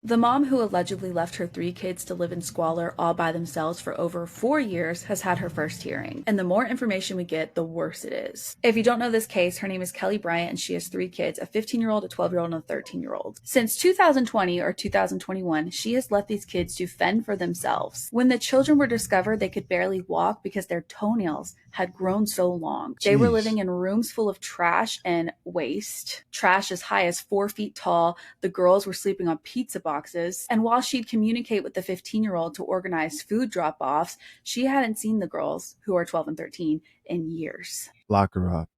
The mom who allegedly left her 3 kids to live in squalor all by themselves for over 4 years has had her first hearing. And the more information we get, the worse it is. If you don't know this case, her name is Kelly Bryant and she has 3 kids, a 15-year-old, a 12-year-old, and a 13-year-old. Since 2020 or 2021, she has left these kids to fend for themselves. When the children were discovered, they could barely walk because their toenails had grown so long. They were living in rooms full of trash and waste. Trash as high as 4 feet tall. The girls were sleeping on pizza boxes. And while she'd communicate with the 15-year-old to organize food drop-offs, she hadn't seen the girls, who are 12 and 13, in years. Lock her up.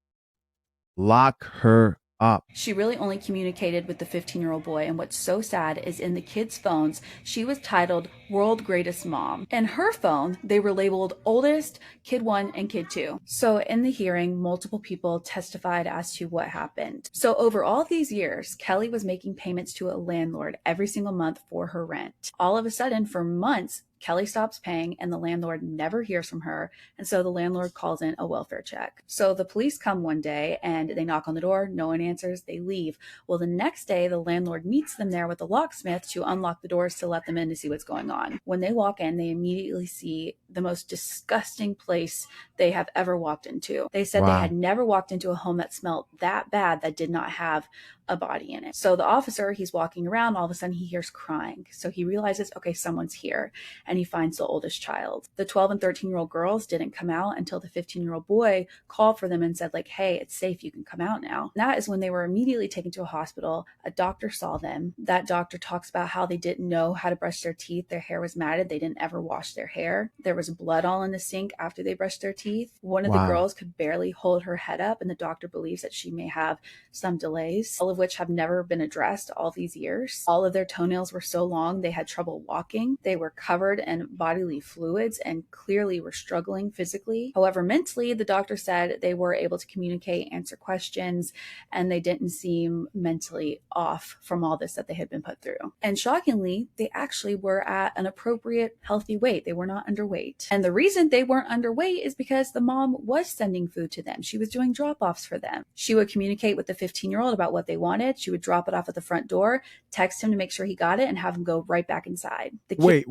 Lock her up. She really only communicated with the 15-year-old boy, and what's so sad is in the kids' phones, she was titled World Greatest Mom. In her phone, they were labeled Oldest, Kid 1, and Kid 2. So in the hearing, multiple people testified as to what happened. So over all these years, Kelly was making payments to a landlord every single month for her rent. All of a sudden, for months, Kelly stops paying and the landlord never hears from her. And so the landlord calls in a welfare check. So the police come one day and they knock on the door. No one answers. They leave. Well, the next day, the landlord meets them there with the locksmith to unlock the doors to let them in to see what's going on. When they walk in, they immediately see the most disgusting place they have ever walked into. They said they had never walked into a home that smelled that bad that did not have a body in it. So the officer, he's walking around, all of a sudden he hears crying. So he realizes, okay, someone's here, and he finds the oldest child. The 12 and 13-year-old girls didn't come out until the 15-year-old boy called for them and said, like, hey, it's safe, you can come out now. And that is when they were immediately taken to a hospital. A doctor saw them. That doctor talks about how they didn't know how to brush their teeth. Their hair was matted. They didn't ever wash their hair. There was blood all in the sink after they brushed their teeth. One of the girls could barely hold her head up, and the doctor believes that she may have some delays, all of which have never been addressed all these years. All of their toenails were so long they had trouble walking. They were covered in bodily fluids and clearly were struggling physically. However, mentally, the doctor said they were able to communicate, answer questions, and they didn't seem mentally off from all this that they had been put through. And shockingly, they actually were at an appropriate, healthy weight. They were not underweight. And the reason they weren't underweight is because the mom was sending food to them. She was doing drop-offs for them. She would communicate with the 15-year-old about what they wanted. She would drop it off at the front door, text him to make sure he got it, and have him go right back inside. Wait.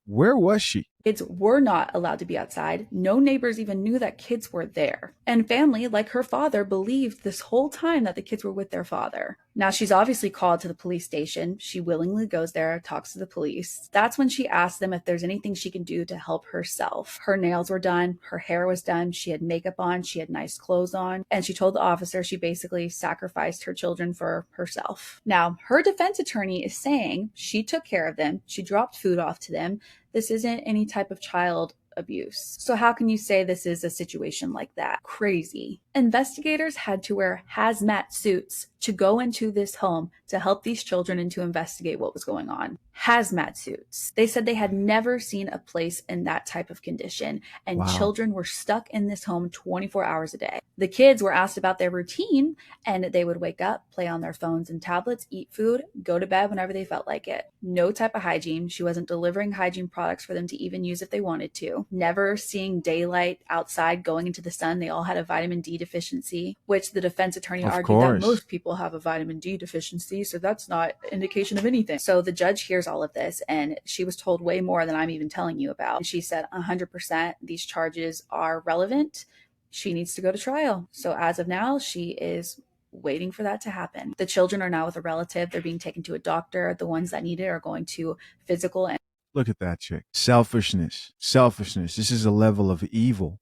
Where was she? Kids were not allowed to be outside. No neighbors even knew that kids were there. And family, like her father, believed this whole time that the kids were with their father. Now, she's obviously called to the police station. She willingly goes there, talks to the police. That's when she asks them if there's anything she can do to help herself. Her nails were done. Her hair was done. She had makeup on. She had nice clothes on. And she told the officer she basically sacrificed her children for herself. Now, her defense attorney is saying she took care of them. She dropped food off to them. This isn't any type of child abuse. So how can you say this is a situation like that? Crazy. Investigators had to wear hazmat suits to go into this home to help these children and to investigate what was going on. Hazmat suits. They said they had never seen a place in that type of condition, and children were stuck in this home 24 hours a day. The kids were asked about their routine, and they would wake up, play on their phones and tablets, eat food, go to bed whenever they felt like it. No type of hygiene. She wasn't delivering hygiene products for them to even use if they wanted to. Never seeing daylight outside, going into the sun. They all had a vitamin D deficiency, which the defense attorney argued that most people have a vitamin D deficiency, so that's not indication of anything. So the judge hears all of this, and she was told way more than I'm even telling you about. And she said 100% these charges are relevant. She needs to go to trial. So as of now, she is waiting for that to happen. The children are now with a relative. They're being taken to a doctor. The ones that need it are going to physical and Look at that chick. Selfishness. This is a level of evil.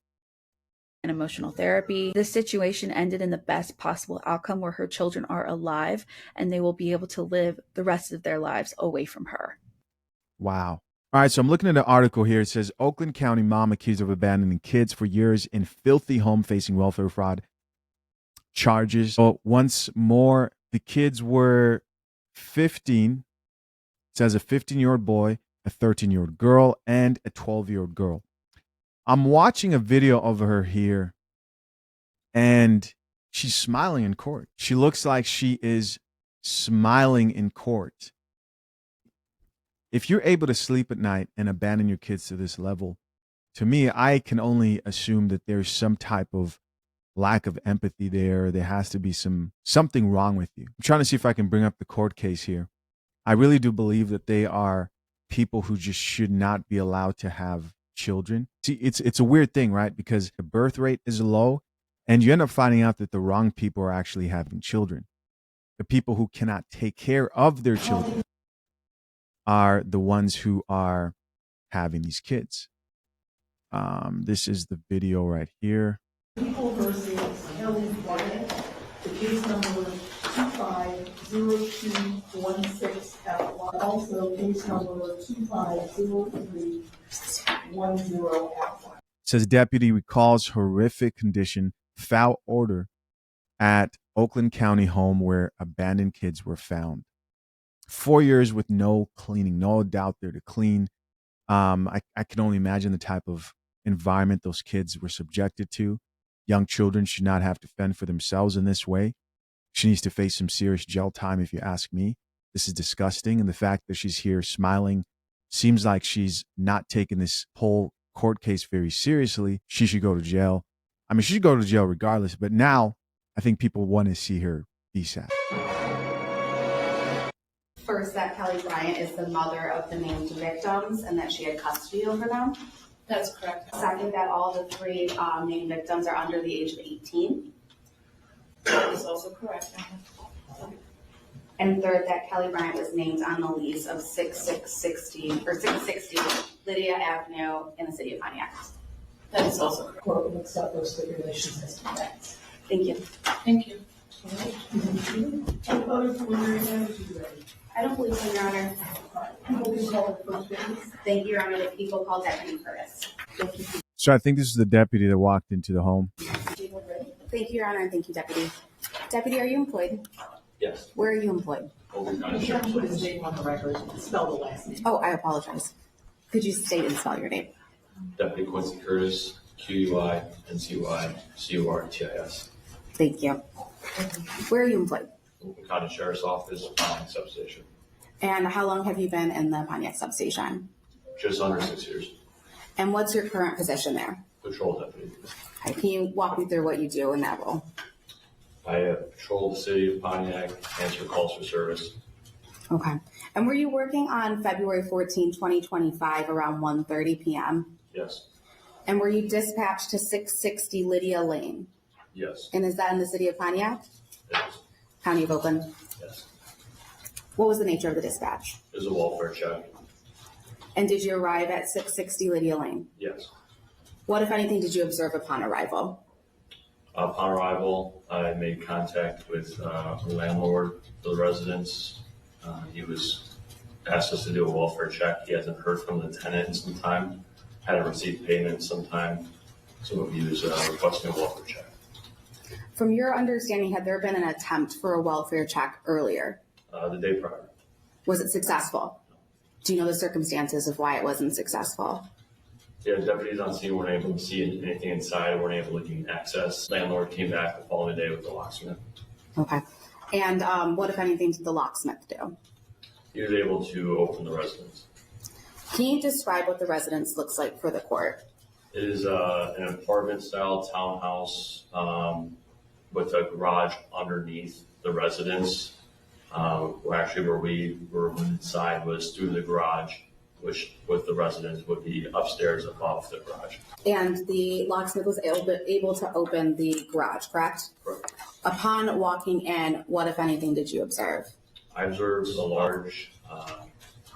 and emotional therapy. This situation ended in the best possible outcome where her children are alive and they will be able to live the rest of their lives away from her. Wow. All right, so I'm looking at an article here. It says Oakland County mom accused of abandoning kids for years in filthy home facing welfare fraud charges. So once more, the kids were 15. It says a 15-year-old boy, a 13-year-old girl, and a 12-year-old girl. I'm watching a video of her here, and she's smiling in court. She looks like she is smiling in court. If you're able to sleep at night and abandon your kids to this level, to me, I can only assume that there's some type of lack of empathy there. There has to be something wrong with you. I'm trying to see if I can bring up the court case here. I really do believe that they are people who just should not be allowed to have children. See, it's a weird thing, right? Because the birth rate is low, and you end up finding out that the wrong people are actually having children. The people who cannot take care of their children are the ones who are having these kids. This is the video right here. People versus Kelly Bryant, the case number 250216F1, also case number 250310F1. Says deputy recalls horrific condition, foul odor at Oakland County home where abandoned kids were found. 4 years with no cleaning, no doubt there to clean. I can only imagine the type of environment those kids were subjected to. Young children should not have to fend for themselves in this way. She needs to face some serious jail time, if you ask me. This is disgusting. And the fact that she's here smiling seems like she's not taking this whole court case very seriously. She should go to jail. I mean, she should go to jail regardless. But now I think people want to see her be sad. First, that Kelly Bryant is the mother of the named victims and that she had custody over them. That's correct. Second, that all the three named victims are under the age of 18. That is also correct. And third, that Kelly Bryant was named on the lease of 660 Lydia Avenue in the city of Pontiac. That is also correct. Court will accept those stipulations as to facts. Thank you. Thank you. Any other preliminary matters you ready? I don't believe so, Your Honor. People will call the first witness. Thank you, Your Honor. The people called Deputy Curtis. So I think this is the deputy that walked into the home. Thank you, Your Honor, and thank you, Deputy. Deputy, are you employed? Yes. Where are you employed? Oakland County You Sheriff's have to put his Office. name on the record, spell the last name. Oh, I apologize. Could you state and spell your name? Deputy Quincy Curtis, QUINCY CURTIS. Thank you. Where are you employed? Oakland County Sheriff's Office, Pontiac Substation. And how long have you been in the Pontiac substation? Just under 6 years. And what's your current position there? Patrol deputy. Okay, can you walk me through what you do in that role? I patrol the city of Pontiac, answer calls for service. Okay. And were you working on February 14, 2025 around 1:30 p.m.? Yes. And were you dispatched to 660 Lydia Lane? Yes. And is that in the city of Pontiac? Yes. County of Oakland? Yes. What was the nature of the dispatch? It was a welfare check. And did you arrive at 660 Lydia Lane? Yes. What, if anything, did you observe upon arrival? Upon arrival, I made contact with the landlord of the residence. He was asked us to do a welfare check. He hasn't heard from the tenant in some time. Hadn't received payment in some time. So he was requesting a welfare check. From your understanding, had there been an attempt for a welfare check earlier? The day prior. Was it successful? Do you know the circumstances of why it wasn't successful? Yeah, deputies on scene weren't able to see anything inside, weren't able to gain access. Landlord came back the following day with the locksmith. Okay. And what, if anything, did the locksmith do? He was able to open the residence. Can you describe what the residence looks like for the court? It is an apartment-style townhouse with a garage underneath the residence. Where we were inside was through the garage, which with the residence would be upstairs above the garage. And the locksmith was able to open the garage, correct? Correct. Upon walking in, what, if anything, did you observe? I observed a large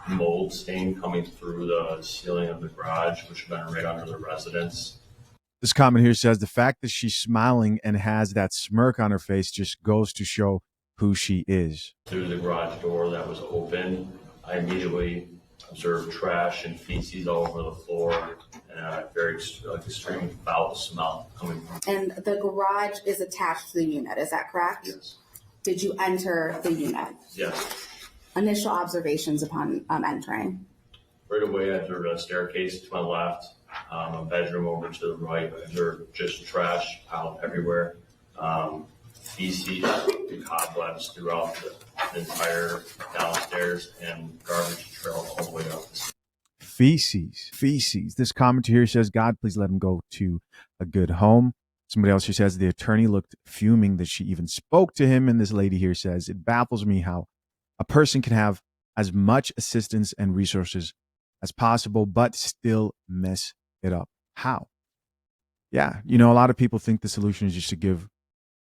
mold stain coming through the ceiling of the garage, which would have been right under the residence. This comment here says the fact that she's smiling and has that smirk on her face just goes to show who she is. Through the garage door that was open, I immediately observed trash and feces all over the floor and a very extreme foul smell coming from. And the garage is attached to the unit, is that correct? Yes. Did you enter the unit? Yes. Initial observations upon entering? Right away, I observed a staircase to my left, a bedroom over to the right. I observed just trash piled everywhere, feces and cobwebs throughout the entire downstairs, and garbage trail all the way up. Feces. This commenter here says, God, please let him go to a good home. Somebody else here says the attorney looked fuming that she even spoke to him. And this lady here says, it baffles me how a person can have as much assistance and resources as possible, but still mess it up. How? Yeah, a lot of people think the solution is just to give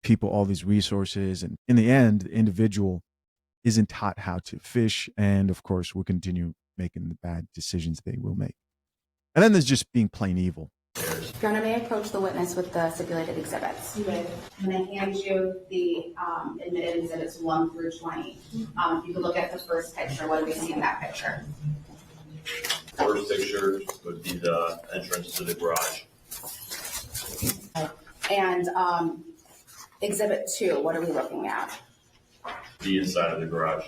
people all these resources. And in the end, the individual isn't taught how to fish. And of course, will continue making the bad decisions they will make. And then there's just being plain evil. Your Honor, may I approach the witness with the stipulated exhibits? You may. I'm going to hand you the admitted exhibits 1 through 20. If you could look at the first picture, what do we see in that picture? First picture would be the entrance to the garage. And exhibit 2, what are we looking at? The inside of the garage.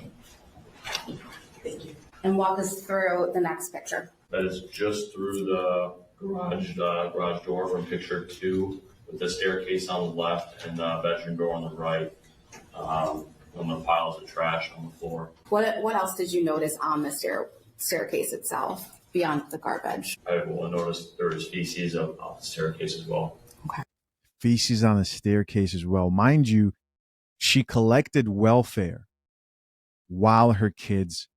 And walk us through the next picture. That is just through the garage door from picture 2, with the staircase on the left and the bedroom door on the right. And the piles of trash on the floor. What else did you notice on the staircase itself beyond the garbage? I will notice there was feces on the staircase as well. Feces on the staircase as well. Mind you, she collected welfare while her kids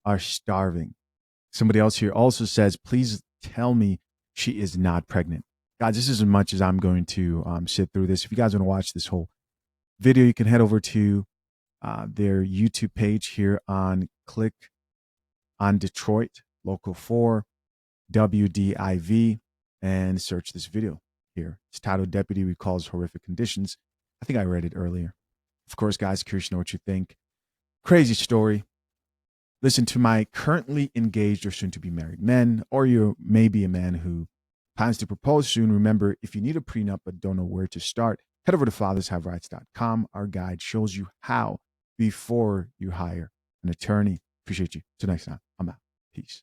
are starving. Somebody else here also says, please tell me she is not pregnant. Guys, this is as much as I'm going to sit through this. If you guys want to watch this whole video, you can head over to their YouTube page here click on Detroit Local 4 WDIV and search this video here. It's titled Deputy Recalls Horrific Conditions. I think I read it earlier. Of course, guys, curious to know what you think. Crazy story. Listen, to my currently engaged or soon to be married men, or you may be a man who plans to propose soon, remember, if you need a prenup but don't know where to start, head over to fathershaverights.com. Our guide shows you how before you hire an attorney. Appreciate you. Till next time, I'm out. Peace.